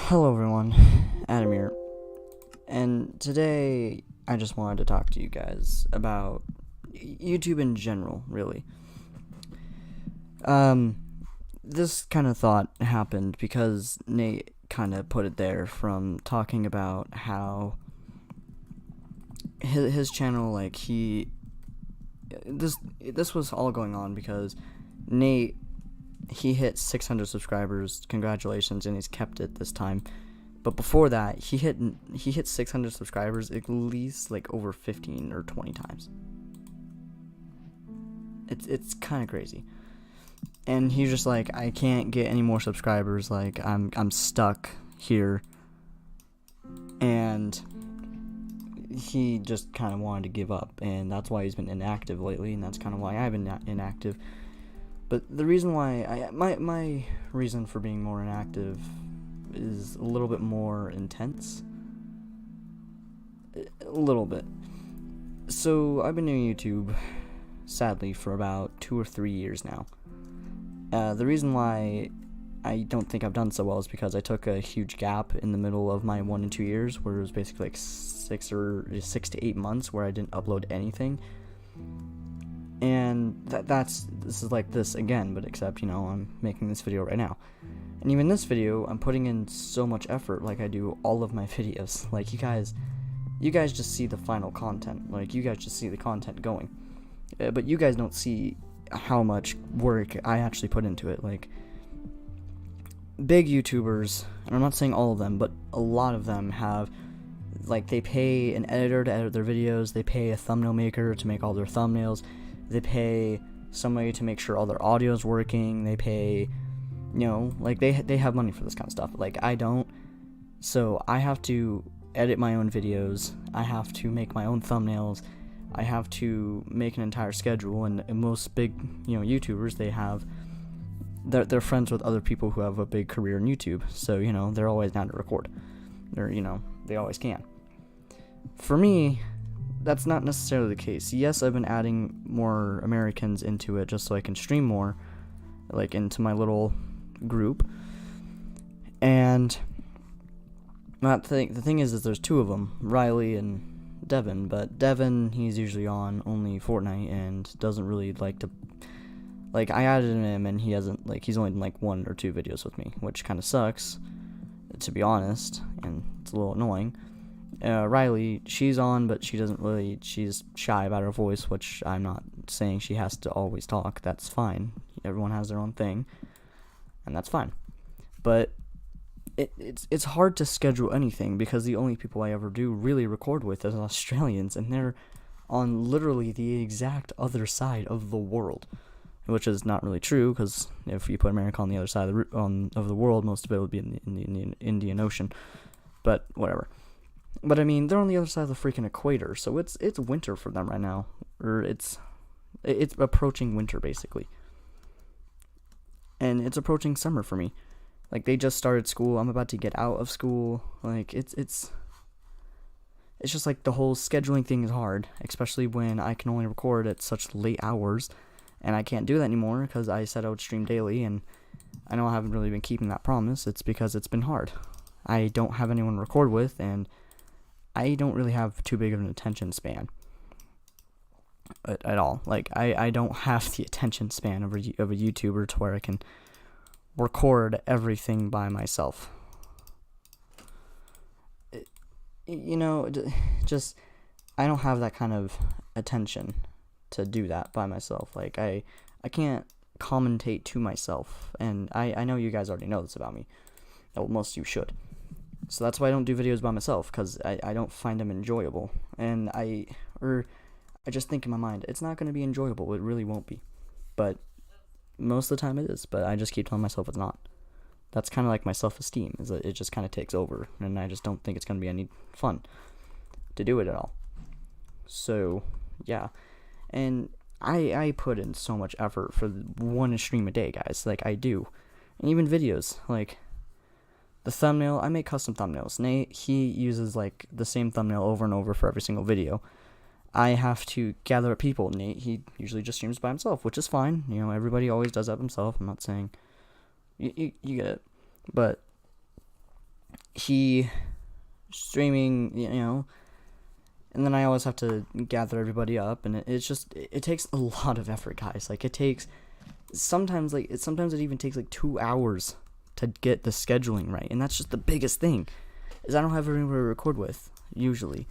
Hello everyone, Adam here, and today I just wanted to talk to you guys about YouTube in general, really. This kind of thought happened because Nate kind of put it there from talking about how his channel, like, this was all going on because Nate, he hit 600 subscribers. Congratulations, and he's kept it this time. But before that, he hit 600 subscribers at least like over 15 or 20 times. It's kind of crazy. And he's just like, I can't get any more subscribers. Like, I'm stuck here. And he just kind of wanted to give up, and that's why he's been inactive lately, and that's kind of why I've been inactive. But the reason why my reason for being more inactive is a little bit more intense. A little bit. So I've been doing YouTube, sadly, for about 2 or 3 years now. The reason why I don't think I've done so well is because I took a huge gap in the middle of my 1 and 2 years, where it was basically like 6 to 8 months where I didn't upload anything. And this is like this again, but except, I'm making this video right now. And even this video, I'm putting in so much effort, like I do all of my videos. Like, you guys just see the final content. Like, you guys just see the content going. But you guys don't see how much work I actually put into it. Like, big YouTubers, and I'm not saying all of them, but a lot of them have, like, they pay an editor to edit their videos, they pay a thumbnail maker to make all their thumbnails, they pay somebody to make sure all their audio is working, they pay, like, they have money for this kind of stuff. Like, I don't. So I have to edit my own videos, I have to make my own thumbnails, I have to make an entire schedule, and most big, YouTubers, they're friends with other people who have a big career in YouTube, so, they're always down to record. They always can. For me, that's not necessarily the case. Yes, I've been adding more Americans into it just so I can stream more, like, into my little group. And the thing is there's 2 of them, Riley and Devin. But Devin, he's usually on only Fortnite and doesn't really like to. Like, I added him and he hasn't, like, he's only done like 1 or 2 videos with me, which kind of sucks, to be honest, and it's a little annoying. Riley, she's on, but she's shy about her voice, which I'm not saying she has to always talk. That's fine. Everyone has their own thing, and that's fine. But it's hard to schedule anything because the only people I ever do really record with is Australians, and they're on literally the exact other side of the world, which is not really true, because if you put America on the other side of the world, most of it would be in the Indian Ocean. But whatever. But I mean, they're on the other side of the freaking equator, so it's winter for them right now, or it's approaching winter basically, and it's approaching summer for me. Like, they just started school. I'm about to get out of school. Like, it's just like the whole scheduling thing is hard, especially when I can only record at such late hours, and I can't do that anymore because I said I would stream daily, and I know I haven't really been keeping that promise. It's because it's been hard. I don't have anyone to record with, and I don't really have too big of an attention span at all. Like, I don't have the attention span of a YouTuber to where I can record everything by myself. Just, I don't have that kind of attention to do that by myself. Like, I can't commentate to myself, and I know you guys already know this about me. Well, most of you should. So that's why I don't do videos by myself, because I don't find them enjoyable. And I just think in my mind, it's not going to be enjoyable. It really won't be. But most of the time it is. But I just keep telling myself it's not. That's kind of like my self-esteem, is that it just kind of takes over. And I just don't think it's going to be any fun to do it at all. So, yeah. And I put in so much effort for 1 stream a day, guys. Like, I do. And even videos, like, the thumbnail, I make custom thumbnails. Nate, he uses, like, the same thumbnail over and over for every single video. I have to gather up people. Nate, he usually just streams by himself, which is fine. You know, everybody always does that himself. I'm not saying you get it, but he streaming, and then I always have to gather everybody up, and it takes a lot of effort, guys. Like, it takes sometimes it even takes like 2 hours to get the scheduling right, and that's just the biggest thing, is I don't have anybody to record with usually,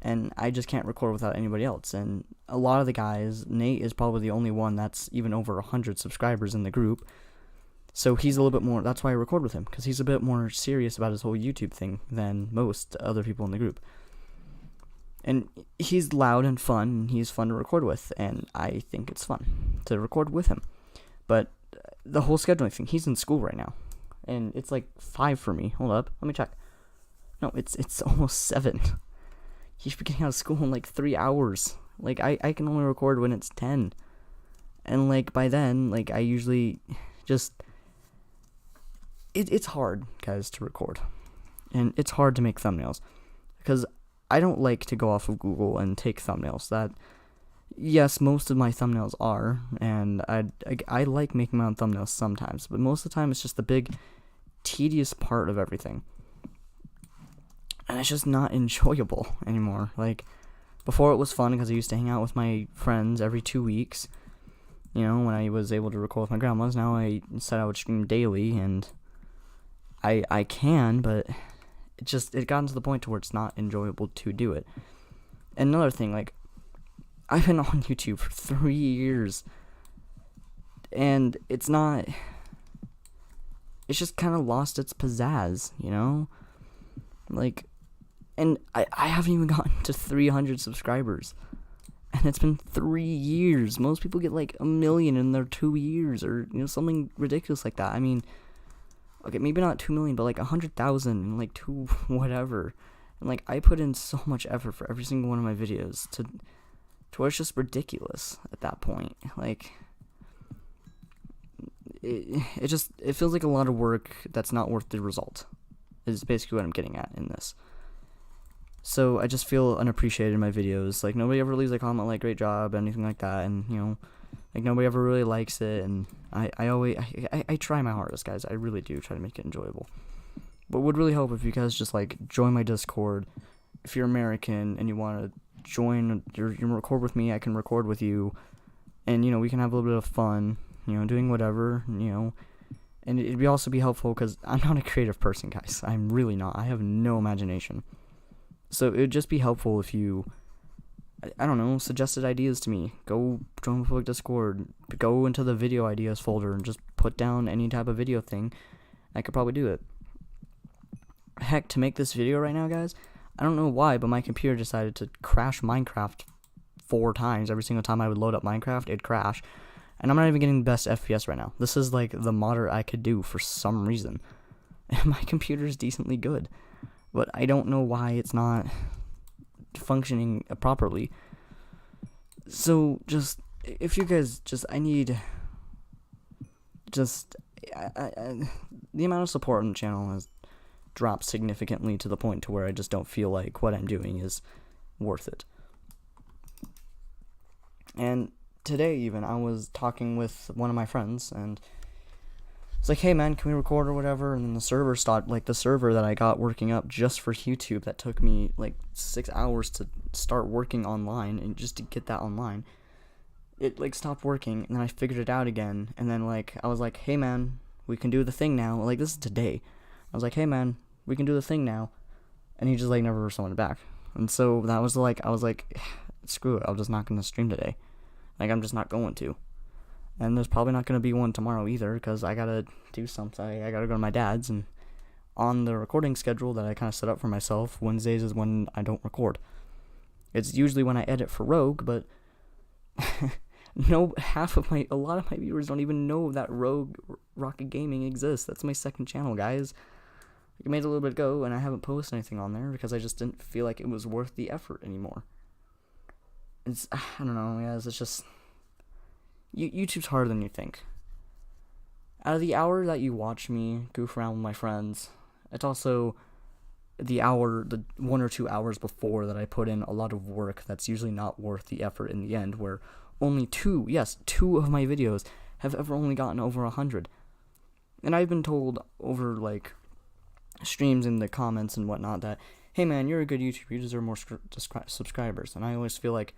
and I just can't record without anybody else. And a lot of the guys, Nate is probably the only one that's even over 100 subscribers in the group, so he's a little bit more, that's why I record with him, because he's a bit more serious about his whole YouTube thing than most other people in the group. And he's loud and fun, and he's fun to record with, and I think it's fun to record with him. But the whole scheduling thing, he's in school right now, and it's like 5 for me. Hold up, let me check. No, it's almost 7. He should be getting out of school in like 3 hours. Like, I can only record when it's 10. And like, by then, like, I usually just... It's hard, guys, to record. And it's hard to make thumbnails. Because I don't like to go off of Google and take thumbnails. That, yes, most of my thumbnails are, and I like making my own thumbnails sometimes, but most of the time it's just the big, tedious part of everything. And it's just not enjoyable anymore. Like, before it was fun because I used to hang out with my friends every 2 weeks, when I was able to record with my grandmas. Now I said I would stream daily, and I can, but it got to the point to where it's not enjoyable to do it. And another thing, like, I've been on YouTube for 3 years, and it's just kind of lost its pizzazz, like, and I haven't even gotten to 300 subscribers, and it's been 3 years. Most people get like 1 million in their 2 years, or something ridiculous like that. I mean, okay, maybe not 2 million, but like 100,000 and like 2 whatever. And like, I put in so much effort for every single one of my videos to where it's just ridiculous at that point. Like, it feels like a lot of work that's not worth the result, is basically what I'm getting at in this. So I just feel unappreciated in my videos. Like, nobody ever leaves a comment like, great job, anything like that, and like, nobody ever really likes it. And I try my hardest, guys. I really do try to make it enjoyable. But it would really help if you guys just like join my Discord. If you're American and you want to join, you record with me, I can record with you, and we can have a little bit of fun, doing whatever, and it'd also be helpful because I'm not a creative person, guys. I'm really not. I have no imagination. So it would just be helpful if you, I don't know, suggested ideas to me. Go join the public Discord, go into the video ideas folder and just put down any type of video thing. I could probably do it. Heck, to make this video right now, guys, I don't know why, but my computer decided to crash Minecraft 4 times. Every single time I would load up Minecraft, it'd crash. And I'm not even getting the best FPS right now. This is like the moderate I could do for some reason. And my computer is decently good, but I don't know why it's not functioning properly. So just, if you guys I need the amount of support on the channel has dropped significantly to the point to where I just don't feel like what I'm doing is worth it. And today even, I was talking with one of my friends, and it's like, hey man, can we record or whatever? And then the server stopped, like the server that I got working up just for YouTube that took me like 6 hours to start working online, and just to get that online, it like stopped working, and then I figured it out again, and then like I was like, hey man, we can do the thing now. Like, this is today. I was like, hey man, we can do the thing now, and he just like never responded back. And so that was like, I was like, screw it, I'm just not gonna stream today. Like, I'm just not going to. And there's probably not gonna be one tomorrow either, because I gotta do something. I gotta go to my dad's, and on the recording schedule that I kind of set up for myself, Wednesdays is when I don't record. It's usually when I edit for Rogue, but a lot of my viewers don't even know that Rogue Rocket Gaming exists. That's my second channel, guys. I made a little bit ago, and I haven't posted anything on there because I just didn't feel like it was worth the effort anymore. I don't know, guys, it's just, YouTube's harder than you think. Out of the hour that you watch me goof around with my friends, it's also the 1 or 2 hours before that I put in a lot of work that's usually not worth the effort in the end, where only 2 of my videos have ever only gotten over 100. And I've been told over, like, streams in the comments and whatnot that, hey man, you're a good YouTuber, you deserve more subscribers. And I always feel like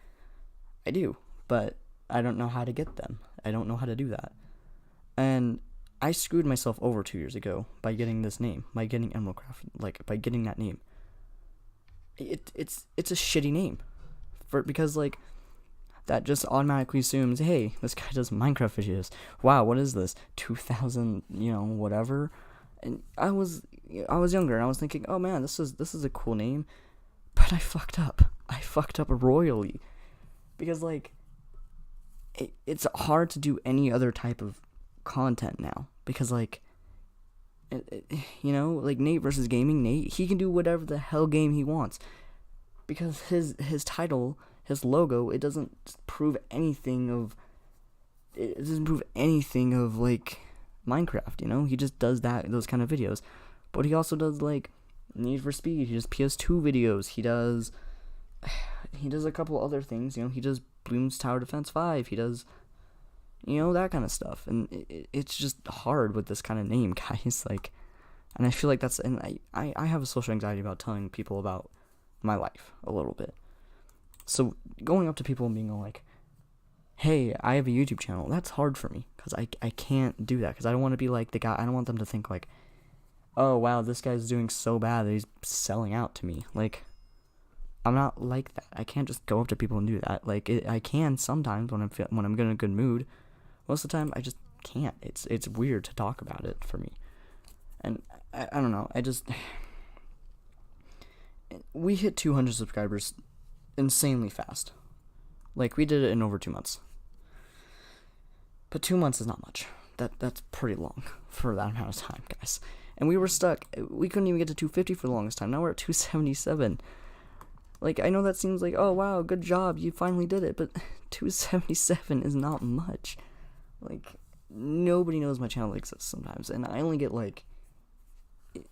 I do, but I don't know how to get them. I don't know how to do that. And I screwed myself over 2 years ago by getting this name, by getting Emeraldcraft, like by getting that name. It's a shitty name, because like that just automatically assumes, hey, this guy does Minecraft videos. Wow, what is this? 2000, whatever. And I was younger, and I was thinking, oh man, this is a cool name, but I fucked up. I fucked up royally, because like it's hard to do any other type of content now, because like like Nate versus Gaming, Nate, he can do whatever the hell game he wants, because his title, his logo, it doesn't prove anything of like Minecraft. He just does those kind of videos, but he also does like Need for Speed, he does PS2 videos, he does a couple other things, he does Bloons Tower Defense 5, he does that kind of stuff, and it's just hard with this kind of name, guys, like, and I feel like I have a social anxiety about telling people about my life a little bit. So going up to people and being like, hey, I have a YouTube channel, that's hard for me, because I can't do that, because I don't want to be like the guy, I don't want them to think like, oh wow, this guy's doing so bad that he's selling out to me. Like, I'm not like that. I can't just go up to people and do that. Like, I can sometimes when I'm in a good mood. Most of the time, I just can't. It's weird to talk about it for me. And I don't know. We hit 200 subscribers insanely fast. Like, we did it in over 2 months. But 2 months is not much. That's pretty long for that amount of time, guys. And we were stuck. We couldn't even get to 250 for the longest time. Now we're at 277. Like, I know that seems like, oh wow, good job, you finally did it, but 277 is not much. Like, nobody knows my channel exists sometimes, and I only get like,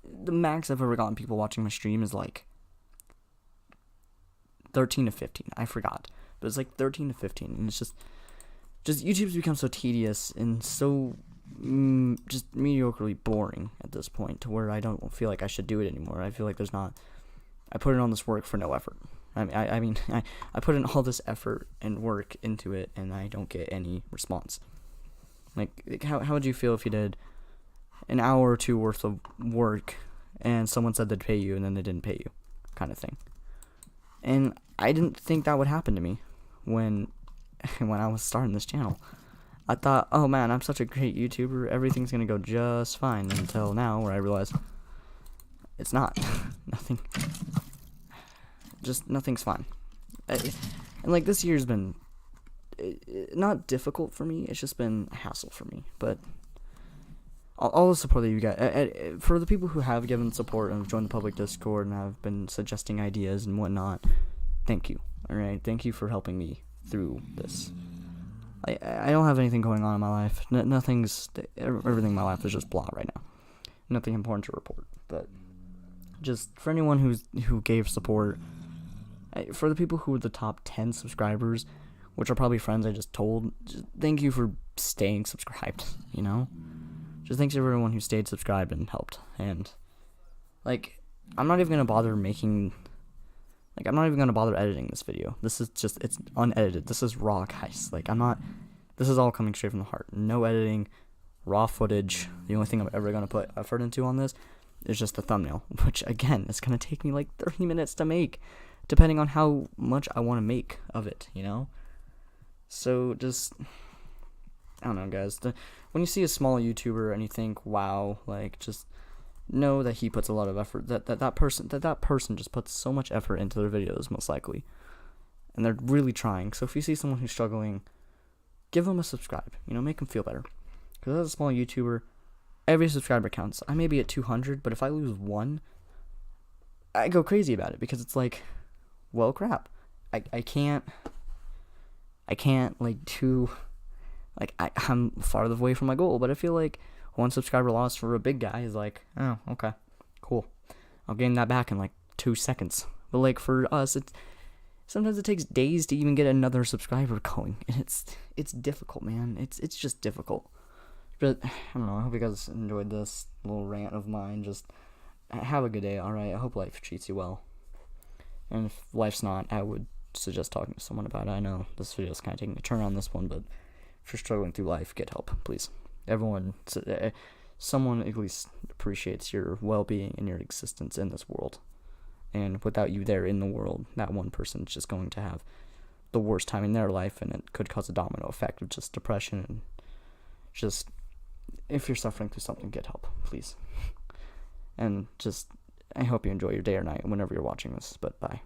the max I've ever gotten people watching my stream is like 13 to 15. I forgot, but it's like 13 to 15, and it's just YouTube's become so tedious and so just mediocrely boring at this point, to where I don't feel like I should do it anymore. I feel like I put in all this work for no effort. I mean, I put in all this effort and work into it, and I don't get any response. Like how would you feel if you did an hour or two worth of work, and someone said they'd pay you, and then they didn't pay you, kind of thing? And I didn't think that would happen to me when I was starting this channel. I thought, oh man, I'm such a great YouTuber, everything's gonna go just fine, until now, where I realized it's not. Nothing's fine. And like, this year's been not difficult for me, it's just been a hassle for me. But all the support that you got, for the people who have given support and have joined the public Discord and have been suggesting ideas and whatnot, thank you. Alright, thank you for helping me through this. I don't have anything going on in my life. Everything in my life is just blah right now. Nothing important to report. But just for anyone who gave support, for the people who were the top 10 subscribers, which are probably friends I just told, thank you for staying subscribed, Just thanks to everyone who stayed subscribed and helped. And, like, I'm not even going to bother editing this video. This is just, it's unedited. This is raw, guys. Like, this is all coming straight from the heart. No editing, raw footage. The only thing I'm ever going to put effort into on this is just the thumbnail, which, again, is going to take me like 30 minutes to make, depending on how much I want to make of it, So, just, I don't know, guys. When you see a small YouTuber and you think, wow, like, just know that he puts a lot of effort, that person just puts so much effort into their videos, most likely, and they're really trying. So if you see someone who's struggling, give them a subscribe, make them feel better, because as a small YouTuber, every subscriber counts. I may be at 200, but if I lose one, I go crazy about it, because it's like, well, crap, I can't I'm farther away from my goal. But I feel like one subscriber loss for a big guy is like, oh, okay, cool, I'll gain that back in like 2 seconds. But like, for us, sometimes it takes days to even get another subscriber going, and it's difficult, man. It's just difficult. But I don't know, I hope you guys enjoyed this little rant of mine, just have a good day, alright? I hope life treats you well. And if life's not, I would suggest talking to someone about it. I know this video is kind of taking a turn on this one, but if you're struggling through life, get help, please. Someone at least appreciates your well-being and your existence in this world. And without you there in the world, that one person is just going to have the worst time in their life, and it could cause a domino effect of just depression. And just, if you're suffering through something, get help, please. And just, I hope you enjoy your day or night whenever you're watching this, but bye.